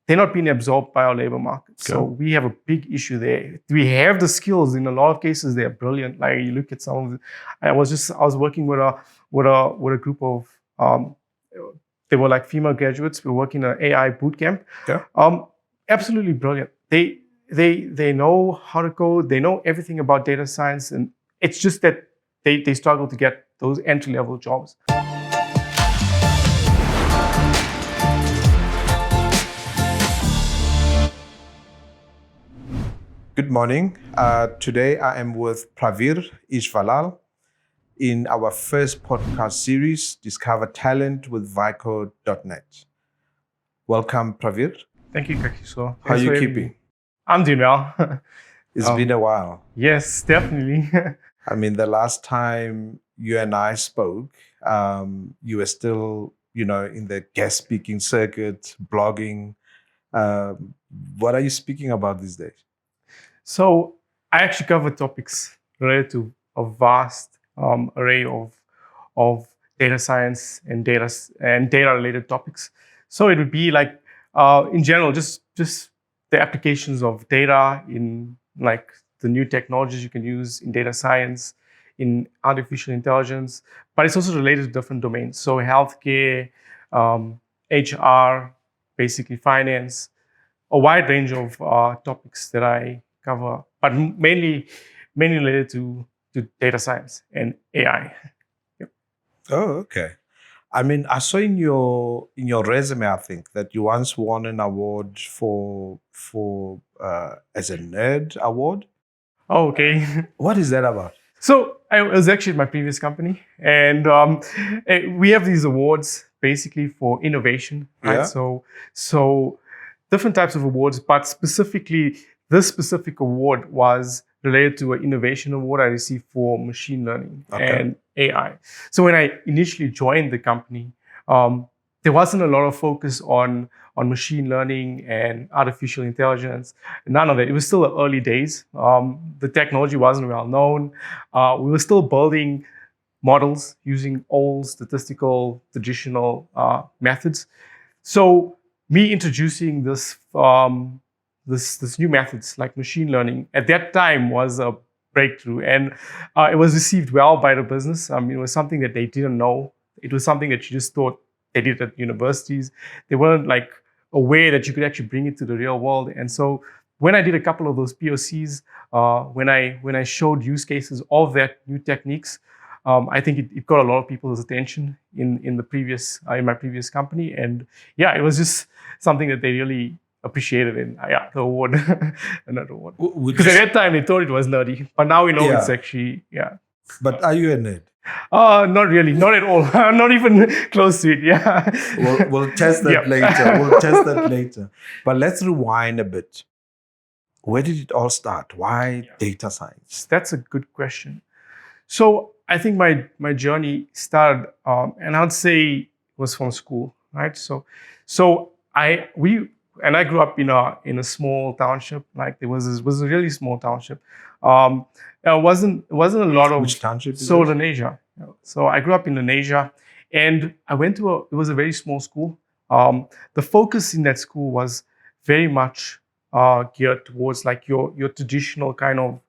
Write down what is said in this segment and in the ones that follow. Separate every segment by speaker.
Speaker 1: they're not being absorbed by our labor market. So we have a big issue there. We have the skills. In a lot of cases, they're brilliant. Like you look at some of the, I was working with a group of they were like female graduates. We were working in an AI boot camp. Absolutely brilliant. They know how to code. They know everything about data science, and it's just that they struggle to get those entry-level jobs.
Speaker 2: Good morning. Today I am with Pravir Ishvarlal in our first podcast series, Discover Talent with Vico.net. Welcome, Pravir.
Speaker 1: Thank you, Kakiso.
Speaker 2: How are you keeping?
Speaker 1: I'm doing well.
Speaker 2: It's been a while.
Speaker 1: Yes, definitely.
Speaker 2: I mean, the last time you and I spoke, you were still, in the guest speaking circuit, blogging. What are you speaking about these days?
Speaker 1: So I actually cover topics related to a vast array of data science and data related topics. So it would be like in general, just the applications of data in like the new technologies you can use in data science, in artificial intelligence, but it's also related to different domains. So healthcare, HR, basically finance, a wide range of topics that I cover, but mainly related to data science and AI. Yep.
Speaker 2: Oh, okay. I mean, I saw in your resume, I think, that you once won an award for as a nerd award.
Speaker 1: Oh, okay.
Speaker 2: What is that about?
Speaker 1: So I was actually at my previous company, and we have these awards basically for innovation, right?
Speaker 2: Yeah.
Speaker 1: So different types of awards, but specifically this specific award was related to an innovation award I received for machine learning and AI. So when I initially joined the company, there wasn't a lot of focus on machine learning and artificial intelligence. None of it. It was still the early days. The technology wasn't well known. We were still building models using old statistical traditional methods. So me introducing this new methods like machine learning at that time was a breakthrough, and it was received well by the business. It was something that they didn't know. It was something that you just thought they did at universities. They weren't like aware that you could actually bring it to the real world. And so when I did a couple of those POCs, when I showed use cases of that new techniques, I think it got a lot of people's attention in my previous company. And yeah, it was just something that they really appreciated, and the award, another award. Because at that time they thought it was nerdy, but now we know it's actually
Speaker 2: But are you a nerd?
Speaker 1: Not really, not at all. I'm not even close to it. Yeah.
Speaker 2: We'll test that later. We'll test that later. But let's rewind a bit. Where did it all start? Why data science?
Speaker 1: That's a good question. So I think my journey started, and I'd say it was from school, right? So I grew up in a small township. Like it was a really small township. It wasn't a lot of.
Speaker 2: Which township?
Speaker 1: So Indonesia. So I grew up in Indonesia, and I went to it was a very small school. The focus in that school was very much geared towards like your traditional kind of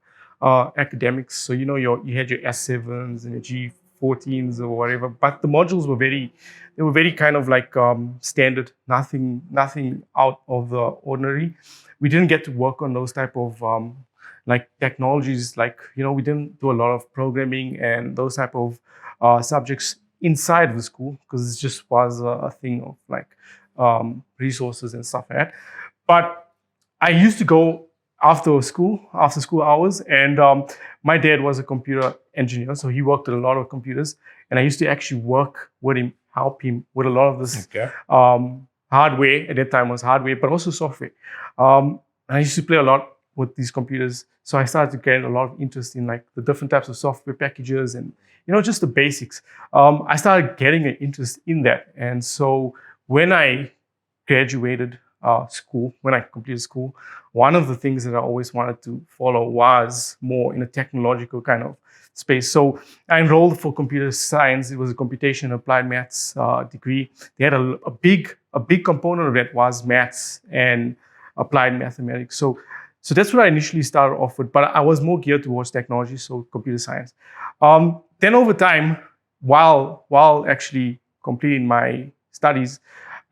Speaker 1: academics. So you had your S7s and your G14s or whatever, but the modules were very kind of like standard, nothing out of the ordinary. We didn't get to work on those type of like technologies, like we didn't do a lot of programming and those type of subjects inside of the school, because it just was a thing of like resources and stuff like that. But I used to go after school hours, and my dad was a computer engineer, so he worked with a lot of computers, and I used to actually work with him, help him with a lot of this hardware. At that time was hardware, but also software. And I used to play a lot with these computers, so I started to get a lot of interest in like the different types of software packages and just the basics. I started getting an interest in that, and so when I graduated school, when I completed school, one of the things that I always wanted to follow was more in a technological kind of space. So I enrolled for computer science. It was a computation applied maths degree. They had a big component of that was maths and applied mathematics. So that's what I initially started off with, but I was more geared towards technology, so computer science. Then over time, while actually completing my studies,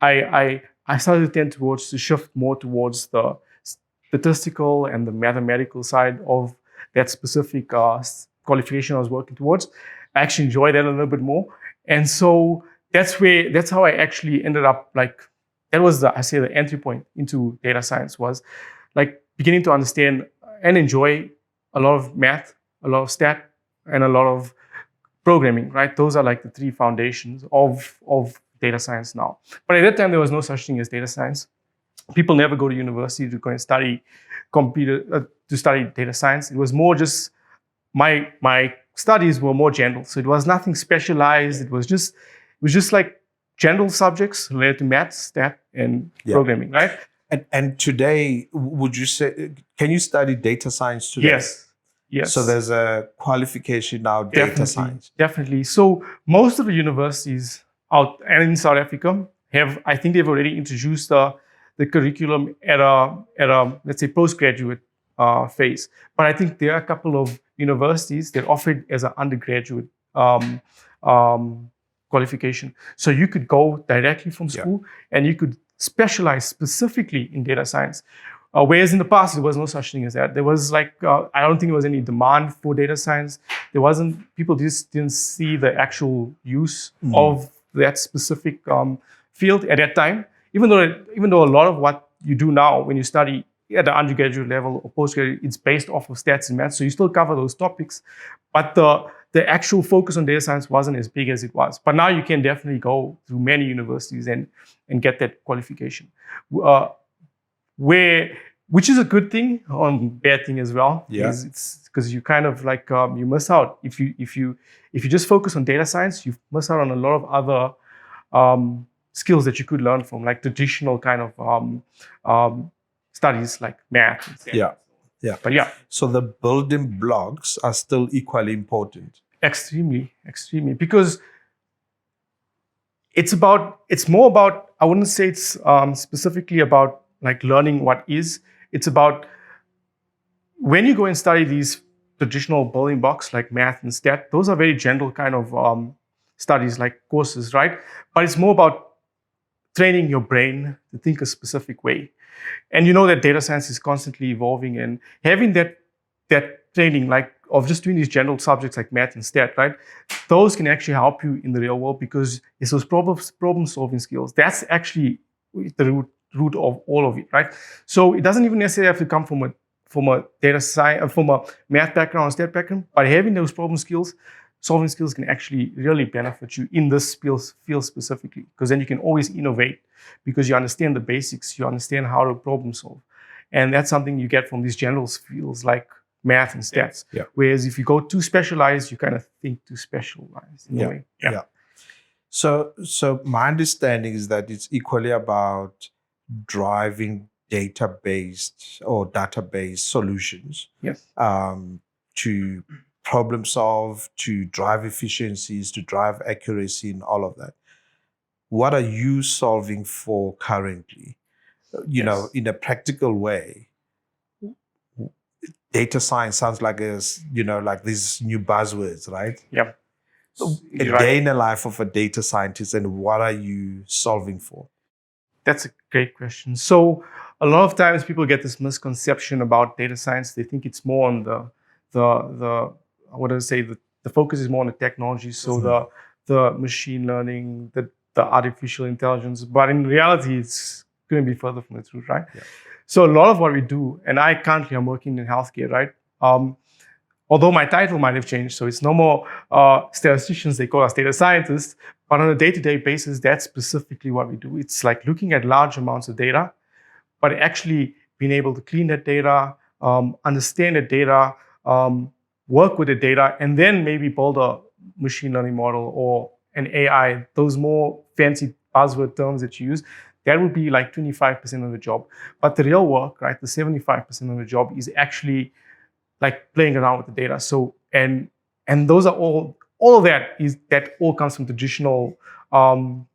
Speaker 1: I started to tend towards to shift more towards the statistical and the mathematical side of that specific qualification I was working towards. I actually enjoy that a little bit more, and so that's how I actually ended up like that was the entry point into data science was like beginning to understand and enjoy a lot of math, a lot of stat, and a lot of programming, right? Those are like the three foundations of data science now. But at that time, there was no such thing as data science. People never go to university to go and study to study data science. It was more just my studies were more general. So it was nothing specialized. It was just like general subjects related to math, stat, and programming, right?
Speaker 2: And today, would you say, can you study data science today?
Speaker 1: Yes.
Speaker 2: So there's a qualification now, data science.
Speaker 1: Definitely. So most of the universities out and in South Africa I think they've already introduced the curriculum at a let's say postgraduate phase. But I think there are a couple of universities that offer it as an undergraduate qualification. So you could go directly from school and you could specialize specifically in data science. Whereas in the past, there was no such thing as that. There was like, I don't think there was any demand for data science. People just didn't see the actual use of that specific field at that time. Even though a lot of what you do now when you study at the undergraduate level or postgraduate, it's based off of stats and math. So you still cover those topics, but the actual focus on data science wasn't as big as it was. But now you can definitely go through many universities and get that qualification. Which is a good thing or bad thing as well. It's because you kind of like you miss out if you just focus on data science, you miss out on a lot of other skills that you could learn from like traditional kind of studies like math. But
Speaker 2: so the building blocks are still equally important.
Speaker 1: Extremely, because it's more about, I wouldn't say it's specifically about like learning what is. It's about when you go and study these traditional building blocks like math and stat, those are very general kind of studies like courses, right? But it's more about training your brain to think a specific way. And you know that data science is constantly evolving, and having that training like of just doing these general subjects like math and stat, right? Those can actually help you in the real world because it's those problem solving skills. That's actually the root of all of it, right? So it doesn't even necessarily have to come from a data science, from a math background or stat background, but having those solving skills can actually really benefit you in this field specifically, because then you can always innovate because you understand the basics, you understand how to problem solve. And that's something you get from these general fields like math and stats. Whereas if you go too specialized, you kind of think too specialized in a way.
Speaker 2: So my understanding is that it's equally about driving data-based or database solutions to problem solve, to drive efficiencies, to drive accuracy and all of that. What are you solving for currently? You know, in a practical way, data science sounds like like these new buzzwords, right? So a day in the life of a data scientist, and what are you solving for?
Speaker 1: That's a great question. So a lot of times people get this misconception about data science. They think it's more on the focus is more on the technology. So the machine learning, the artificial intelligence. But in reality, it's going to be further from the truth, right? So a lot of what we do, and I currently am working in healthcare, right? Although my title might have changed, so it's no more statisticians, they call us data scientists, but on a day-to-day basis, that's specifically what we do. It's like looking at large amounts of data, but actually being able to clean that data, understand the data, work with the data, and then maybe build a machine learning model or an AI, those more fancy buzzword terms that you use. That would be like 25% of the job. But the real work, right, the 75% of the job is actually like playing around with the data. So and those are all of that all comes from traditional um,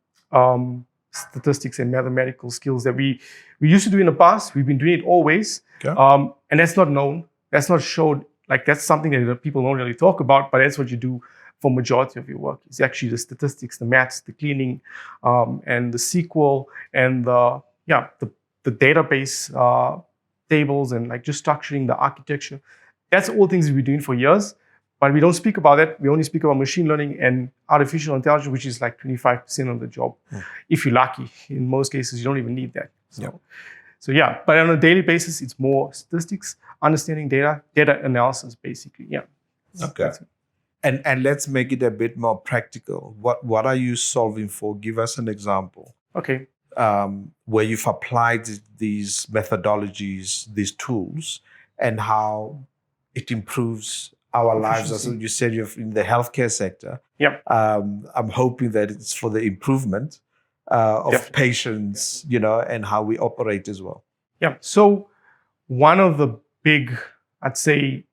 Speaker 1: statistics and mathematical skills that we used to do in the past. We've been doing it always, and that's not known. That's not showed. Like that's something that people don't really talk about, but that's what you do for majority of your work. It's actually the statistics, the maths, the cleaning, and the SQL and the database tables and like just structuring the architecture. That's all things we've been doing for years, but we don't speak about that. We only speak about machine learning and artificial intelligence, which is like 25% of the job, if you're lucky. In most cases, you don't even need that. So yeah, but on a daily basis, it's more statistics, understanding data analysis, basically. Yeah.
Speaker 2: Okay. And let's make it a bit more practical. What are you solving for? Give us an example.
Speaker 1: Okay.
Speaker 2: Where you've applied these methodologies, these tools, and how it improves our lives. As you said, you're in the healthcare sector.
Speaker 1: Yep.
Speaker 2: I'm hoping that it's for the improvement of patients, and how we operate as well.
Speaker 1: Yeah. So one of the big, I'd say,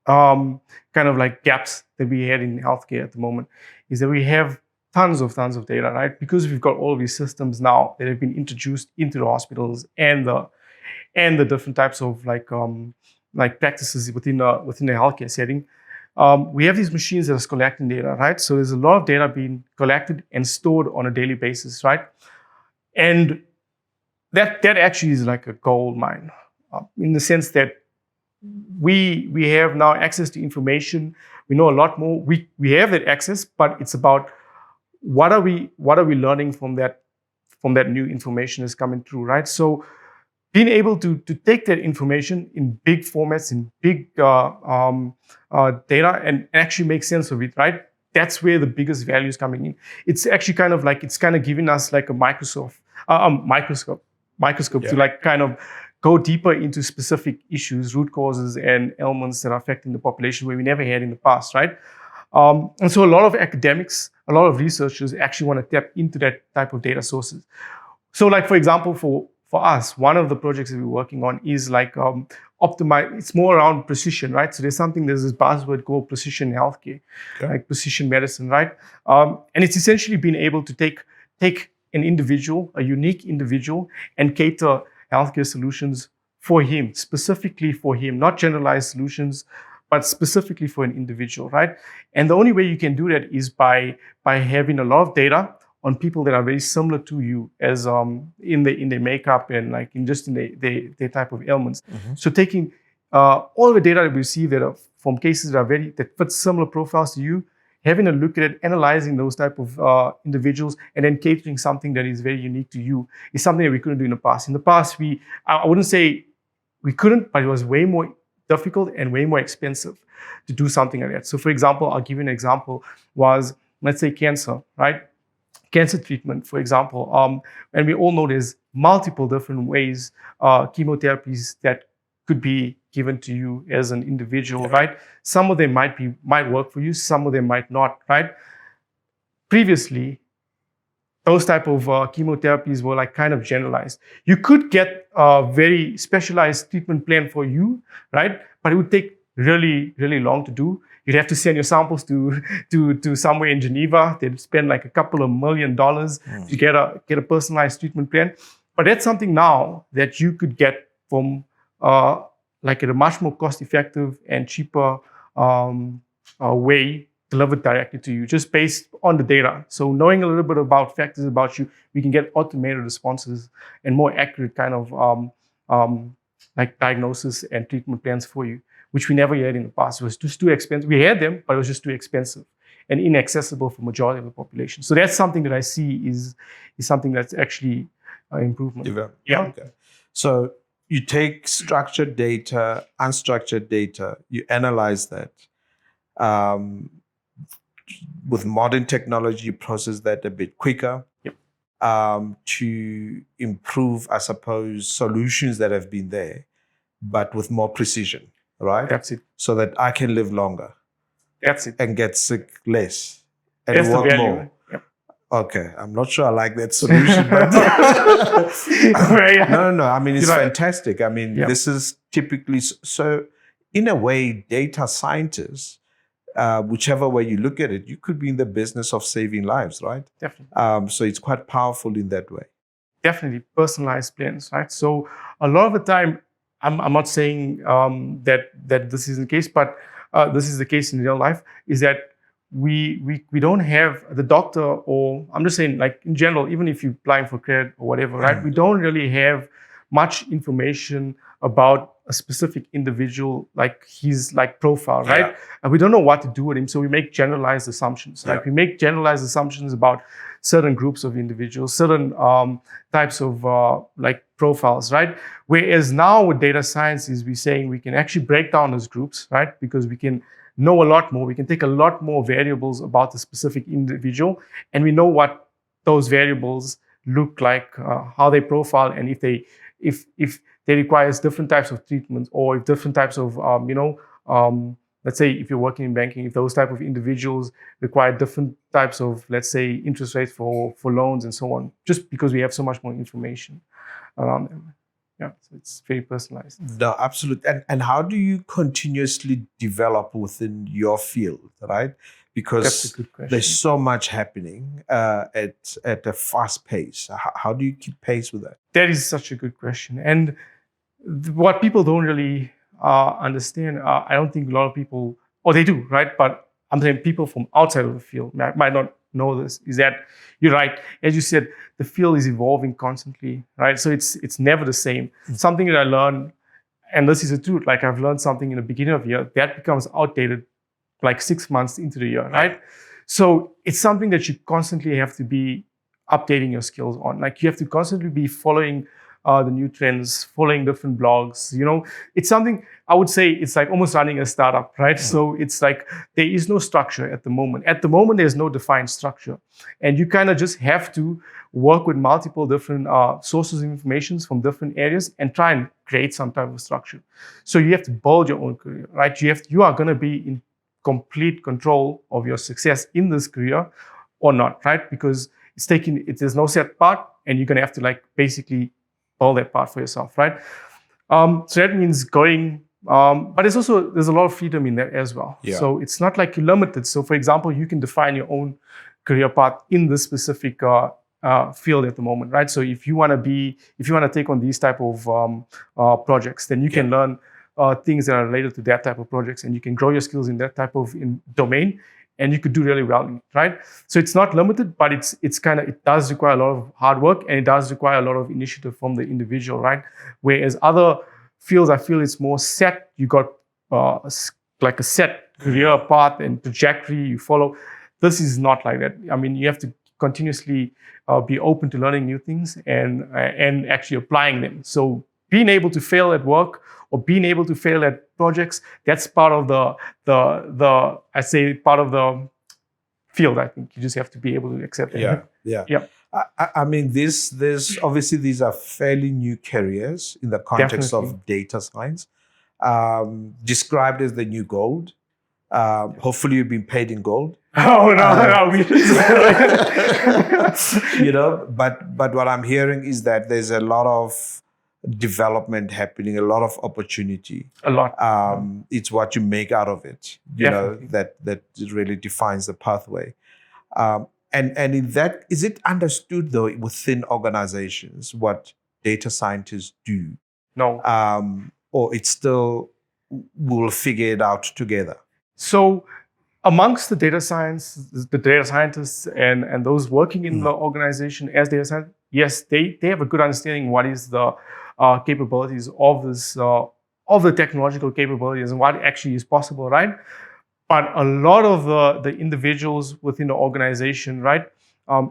Speaker 1: kind of like gaps that we had in healthcare at the moment is that we have tons of data, right? Because we've got all of these systems now that have been introduced into the hospitals and the different types of like practices within the healthcare setting. We have these machines that are collecting data, right? So there's a lot of data being collected and stored on a daily basis, right? And that actually is like a gold mine in the sense that we have now access to information. We know a lot more. We have that access, but it's about what are we learning from that new information that's coming through, right? So being able to take that information in big formats, in big data, and actually make sense of it, right? That's where the biggest value is coming in. It's actually kind of giving us like a microscope to like kind of go deeper into specific issues, root causes, and ailments that are affecting the population where we never had in the past, right? And so a lot of academics, a lot of researchers actually want to tap into that type of data sources. So like, for example, for us, one of the projects that we're working on is like optimize. It's more around precision, right? So there's this buzzword called precision healthcare, like precision medicine, right? And it's essentially being able to take an individual, a unique individual, and cater healthcare solutions for him, specifically for him, not generalized solutions, but specifically for an individual, right? And the only way you can do that is by having a lot of data on people that are very similar to you as in their makeup and like in their type of ailments. So taking all the data that we receive that are from cases that fit similar profiles to you, having a look at it, analyzing those type of individuals, and then catering something that is very unique to you is something that we couldn't do in the past. In the past, I wouldn't say we couldn't, but it was way more difficult and way more expensive to do something like that. So for example, I'll give you an example was, let's say cancer, right? Cancer treatment, for example. And we all know there's multiple different ways, chemotherapies that could be given to you as an individual, right? Some of them might work for you, some of them might not, right? Previously, those type of chemotherapies were like kind of generalized. You could get a very specialized treatment plan for you, right? But it would take really, really long to do. You'd have to send your samples to somewhere in Geneva. They'd spend like a couple of $1 million to get a personalized treatment plan. But that's something now that you could get from like at a much more cost-effective and cheaper way delivered directly to you, just based on the data. So knowing a little bit about factors about you, we can get automated responses and more accurate kind of like diagnosis and treatment plans for you, which we never had in the past. It was just too expensive. We had them, but it was just too expensive and inaccessible for majority of the population. So that's something that I see is something that's actually an improvement.
Speaker 2: Yeah. Okay. So you take structured data, unstructured data, you analyze that. With modern technology, you process that a bit quicker. To improve, I suppose, solutions that have been there, but with more precision, right?
Speaker 1: That's it.
Speaker 2: So that I can live longer.
Speaker 1: That's it.
Speaker 2: And get sick less. And
Speaker 1: That's
Speaker 2: work
Speaker 1: the value.
Speaker 2: more. Okay, I'm not sure I like that solution, but no. I mean, it's fantastic. I mean, this is typically so. In a way, data scientists, whichever way you look at it, you could be in the business of saving lives, right?
Speaker 1: Definitely.
Speaker 2: So it's quite powerful in that way.
Speaker 1: Definitely personalized plans, right? So a lot of the time, I'm not saying that this is the case, but this is the case in real life. Is that we don't have the doctor, or I'm just saying, like in general, even if you're applying for credit or whatever, right? We don't really have much information about a specific individual, like his like profile, right? And we don't know what to do with him, so we make generalized assumptions. Like we make generalized assumptions about certain groups of individuals, certain types of like profiles, right? Whereas now with data science is we're saying we can actually break down those groups, right? Because we can know a lot more. We can take a lot more variables about the specific individual, and we know what those variables look like, how they profile, and if they requires different types of treatments, or if different types of let's say if you're working in banking, if those type of individuals require different types of, let's say, interest rates for loans and so on, just because we have so much more information around them. Yeah, so it's very personalized.
Speaker 2: No, absolutely. And how do you continuously develop within your field, right? Because there's so much happening at a fast pace. How do you keep pace with that?
Speaker 1: That is such a good question. And what people don't really understand, I don't think a lot of people, or they do, right? But I'm saying people from outside of the field might not know this, is that you're right. As you said, the field is evolving constantly, right? So it's never the same. Something that I learned, and this is the truth, like I've learned something in the beginning of the year, that becomes outdated like 6 months into the year, right? So it's something that you constantly have to be updating your skills on. Like you have to constantly be following the new trends, following different blogs. You know, it's something, I would say it's like almost running a startup, right? So it's like there is no structure at the moment. At the moment, there's no defined structure. And you kind of just have to work with multiple different sources of information from different areas and try and create some type of structure. So you have to build your own career, right? You are going to be in complete control of your success in this career or not, right? Because there's no set path, and you're going to have to like basically build that path for yourself, right? So that means going, but there's a lot of freedom in that as well. So it's not like you're limited. So for example, you can define your own career path in this specific field at the moment, right? So if you want to take on these type of projects, then you can learn things that are related to that type of projects, and you can grow your skills in that type of domain, and you could do really well in it, right? So it's not limited, but it does require a lot of hard work, and it does require a lot of initiative from the individual, right? Whereas other fields, I feel it's more set. You got like a set career path and trajectory you follow. This is not like that. I mean, you have to continuously be open to learning new things and actually applying them. So being able to fail at work or being able to fail at projects, that's part of I'd say part of the field. I think you just have to be able to accept it.
Speaker 2: Yeah. I mean, there's obviously these are fairly new careers in the context of data science, described as the new gold. Hopefully, you've been paid in gold.
Speaker 1: Oh no!
Speaker 2: You know, but what I'm hearing is that there's a lot of development happening, a lot of opportunity.
Speaker 1: A lot.
Speaker 2: It's what you make out of it. You know, that really defines the pathway. And in that, is it understood though within organizations what data scientists do?
Speaker 1: No.
Speaker 2: Or it's still, we'll figure it out together.
Speaker 1: So amongst the data scientists and those working in the organization as data scientists, yes, they have a good understanding what is the capabilities of this of the technological capabilities and what actually is possible, right? But a lot of the individuals within the organization, right,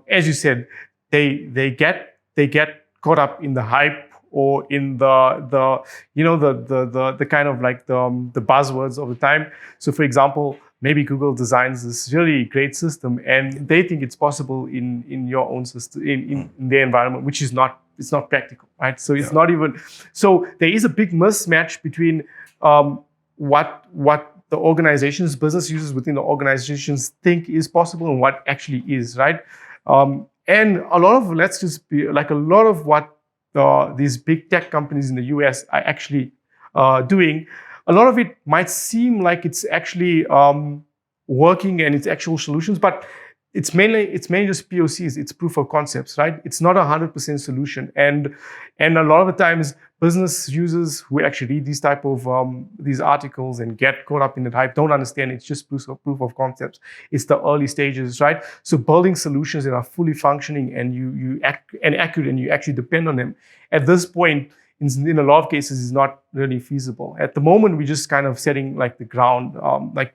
Speaker 1: as you said, they get caught up in the hype or in the kind of like the buzzwords of the time. So for example, maybe Google designs this really great system and they think it's possible in your own system, in their environment, which is not, it's not practical, right? So it's not even, so there is a big mismatch between what the organizations, business users within the organizations think is possible and what actually is, right? And a lot of, let's just be like a lot of what these big tech companies in the US are actually doing, a lot of it might seem like it's actually working and it's actual solutions, but it's mainly just POCs. It's proof of concepts, right? It's not 100% solution, and a lot of the times business users who actually read these type of these articles and get caught up in the hype don't understand it's just proof of concepts. It's the early stages, right? So building solutions that are fully functioning and accurate, and you actually depend on them. At this point, in a lot of cases, is not really feasible. At the moment, we're just kind of setting like the ground, like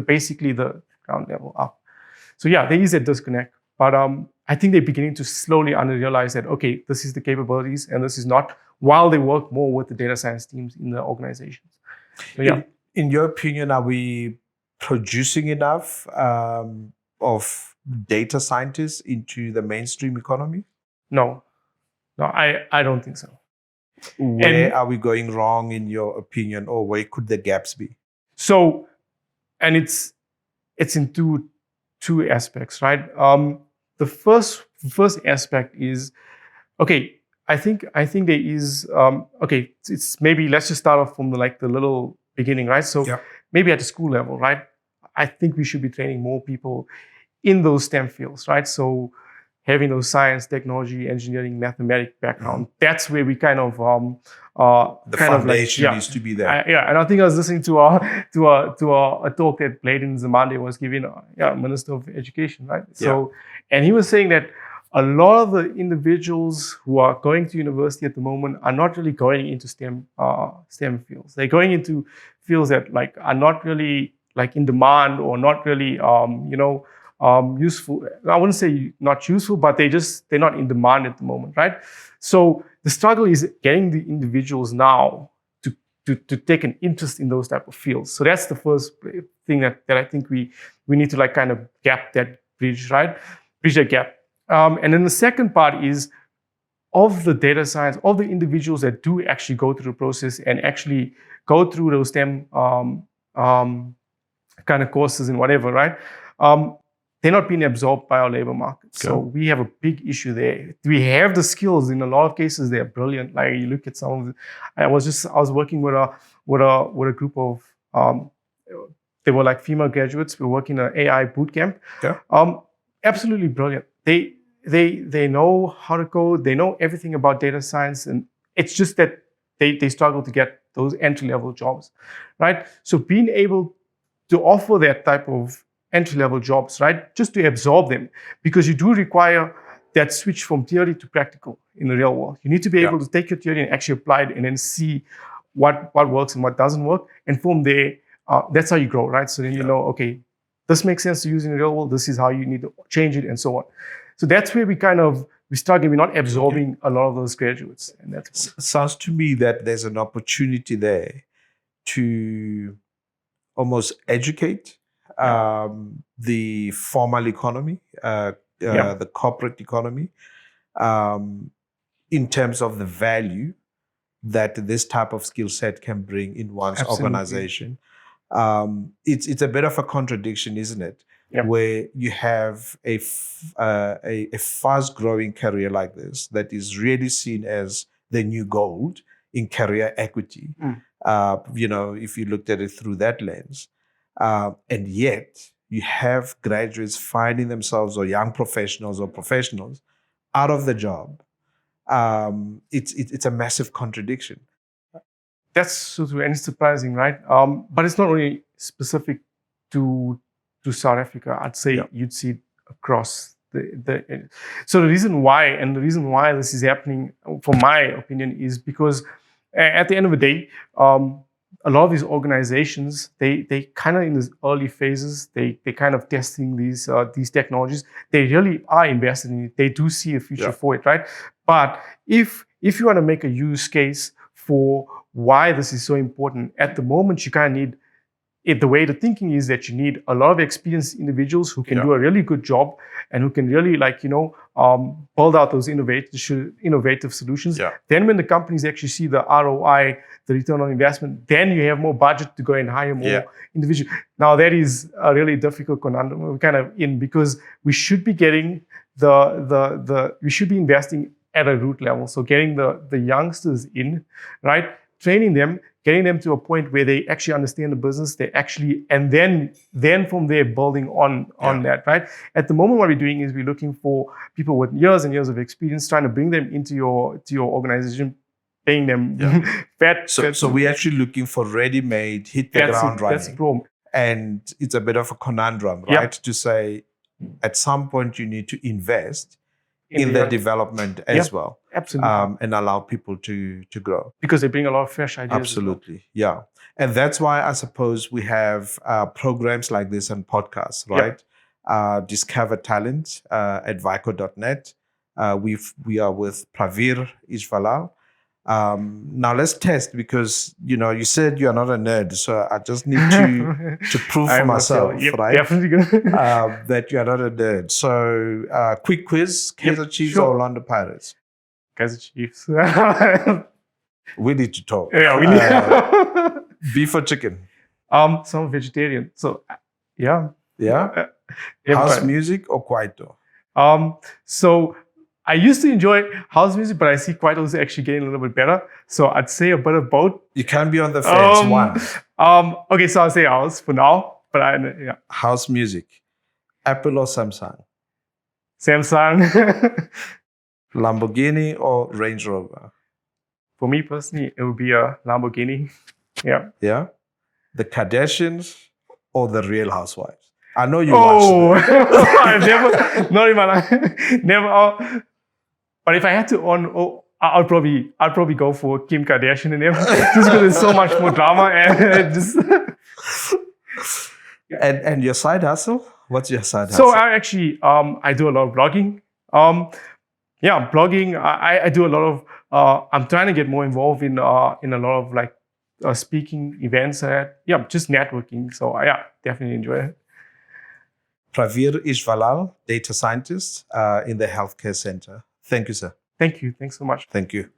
Speaker 1: basically the ground level up. So yeah, there is a disconnect, but I think they're beginning to slowly realize that, okay, this is the capabilities and this is not, while they work more with the data science teams in the organizations. So yeah.
Speaker 2: In your opinion, are we producing enough of data scientists into the mainstream economy?
Speaker 1: No, I don't think so.
Speaker 2: Where are we going wrong in your opinion, or where could the gaps be?
Speaker 1: So, and it's in two aspects, right? The first aspect is, okay, I think there is, okay, it's maybe, let's just start off from the little beginning, right? So maybe at the school level, right? I think we should be training more people in those STEM fields, right? So having those science, technology, engineering, mathematics background, that's where we kind of
Speaker 2: the foundation needs to be there.
Speaker 1: And I think I was listening to a talk that Bladen Zamande was giving, Minister of Education, right? So, and he was saying that a lot of the individuals who are going to university at the moment are not really going into STEM fields. They're going into fields that are not really in demand, or not really useful. I wouldn't say not useful, but they're not in demand at the moment, right? So the struggle is getting the individuals now to take an interest in those type of fields. So that's the first thing that I think we need to kind of gap that bridge, right? Bridge that gap. And then the second part is, of the data science, of the individuals that do actually go through the process and actually go through those STEM kind of courses and whatever, right? They're not being absorbed by our labor market. So we have a big issue there. We have the skills. In a lot of cases, they're brilliant. Like, you look at some of the, I was working with a group of, they were female graduates. We were working in an AI boot camp. Absolutely brilliant. They know how to code. They know everything about data science, and it's just that they struggle to get those entry-level jobs, right? So being able to offer that type of entry-level jobs, right? Just to absorb them, because you do require that switch from theory to practical in the real world. You need to be able to take your theory and actually apply it, and then see what works and what doesn't work. And from there, that's how you grow, right? So then you know, okay, this makes sense to use in the real world. This is how you need to change it, and so on. So that's where we struggle. We're not absorbing a lot of those graduates, and that's
Speaker 2: sounds to me that there's an opportunity there to almost educate the formal economy, the corporate economy, in terms of the value that this type of skill set can bring in one's organization. It's a bit of a contradiction, isn't it? Where you have a fast-growing career like this that is really seen as the new gold in career equity. If you looked at it through that lens. And yet you have graduates finding themselves, or young professionals out of the job. It's a massive contradiction.
Speaker 1: That's so true, and it's surprising, right? But it's not only specific to South Africa. I'd say you'd see it across the. So the reason why this is happening, from my opinion, is because at the end of the day, a lot of these organizations, they kind of in these early phases, they kind of testing these technologies. They really are invested in it. They do see a future for it, right? But if you want to make a use case for why this is so important, at the moment you kind of need the way the thinking is that you need a lot of experienced individuals who can do a really good job and who can really build out those innovative solutions.
Speaker 2: Yeah.
Speaker 1: Then when the companies actually see the ROI, the return on investment, then you have more budget to go and hire more individuals. Now that is a really difficult conundrum we're kind of in, because we should be getting we should be investing at a root level. So getting the youngsters in, right? Training them, getting them to a point where they actually understand the business, and then from there building on that, right? At the moment, what we're doing is we're looking for people with years and years of experience, trying to bring them into your organization, paying them fat.
Speaker 2: So we're actually looking for ready-made, hit the ground running.
Speaker 1: That's the problem.
Speaker 2: And it's a bit of a conundrum, right? To say at some point you need to invest in their development as well.
Speaker 1: Absolutely.
Speaker 2: And allow people to grow.
Speaker 1: Because they bring a lot of fresh ideas.
Speaker 2: Absolutely, yeah. And that's why I suppose we have programs like this and podcasts, right? Discover Talent at Vico.net. We are with Pravir Ishvarlal. Now let's test, because you said you're not a nerd, so I just need to prove for myself, right?
Speaker 1: Definitely.
Speaker 2: That you're not a nerd. So quick quiz: Kaizer Chiefs or Orlando Pirates?
Speaker 1: Kaizer Chiefs.
Speaker 2: We need to talk.
Speaker 1: Yeah, we need.
Speaker 2: Beef or chicken?
Speaker 1: Some vegetarian. So yeah.
Speaker 2: House music or kwaito?
Speaker 1: So I used to enjoy house music, but I see kwaito is actually getting a little bit better. So I'd say a bit of both.
Speaker 2: You can't be on the fence. One.
Speaker 1: Okay, so I'll say house for now. But
Speaker 2: House music. Apple or Samsung?
Speaker 1: Samsung.
Speaker 2: Lamborghini or Range Rover?
Speaker 1: For me personally, it would be a Lamborghini.
Speaker 2: Yeah. The Kardashians or the Real Housewives? I know you watched them.
Speaker 1: I've never, not in my life, never. But if I had to I'd probably go for Kim Kardashian and everything, just because there's so much more drama and just.
Speaker 2: And your side hustle? What's your side hustle?
Speaker 1: So I actually I do a lot of blogging. Blogging. I do a lot of. I'm trying to get more involved in a lot of speaking events. Just networking. So definitely enjoy it.
Speaker 2: Pravir Ishvarlal, data scientist in the healthcare center. Thank you, sir.
Speaker 1: Thank you. Thanks so much.
Speaker 2: Thank you.